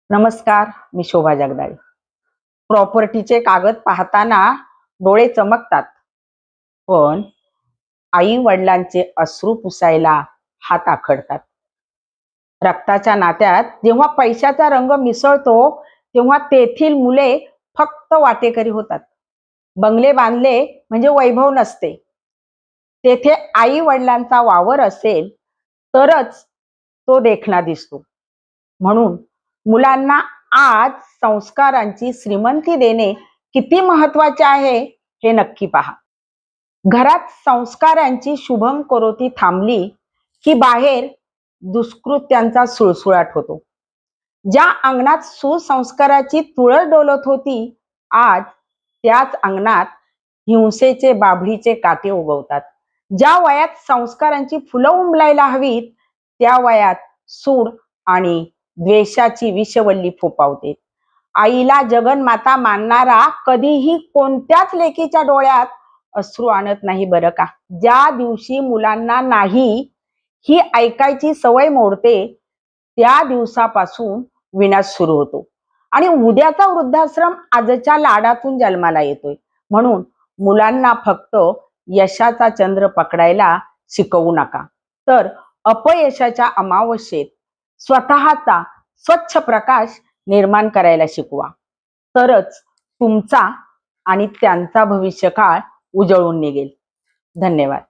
नमस्कार, मी शोभा जगदाळे. प्रॉपर्टीचे कागद पाहताना डोळे चमकतात, पण आई वडिलांचे अश्रू पुसायला हात आखडतात. रक्ताच्या नात्यात जेव्हा पैशाचा रंग मिसळतो, तेव्हा तेथील मुले फक्त वाटेकरी होतात. बंगले बांधले म्हणजे वैभव नसते. तेथे आई वडिलांचा वावर असेल तरच तो देखणा दिसतो. म्हणून मुलांना आज संस्कारांची श्रीमंती देणे किती महत्वाचे आहे हे नक्की पहा. घरात संस्कारांची शुभम करोती थांबली की बाहेर दुष्कृत्यांचा सुळसुळाट होतो. ज्या अंगणात सुसंस्काराची तुळस डोलत होती, आज त्याच अंगणात हिंसेचे बाभळीचे काटे उगवतात. ज्या वयात संस्कारांची फुलं उमलायला हवीत, त्या वयात सूड आणि द्वेषाची विषवल्ली फोपावते. आईला जगन्माता मानणारा कधीही कोणत्याच लेकीच्या डोळ्यात अश्रू आणत नाही बरं का. ज्या दिवशी मुलांना नाही ही ऐकायची सवय मोडते, त्या दिवसापासून विनाश सुरू होतो आणि उद्याचा वृद्धाश्रम आजच्या लाडातून जन्माला येतोय. म्हणून मुलांना फक्त यशाचा चंद्र पकडायला शिकवू नका, तर अपयशाच्या अमावस्येत स्वतःचा स्वच्छ प्रकाश निर्माण करायला शिकवा. तरच तुमचा आणि त्यांचा भविष्यकाळ उजळून निघेल. धन्यवाद.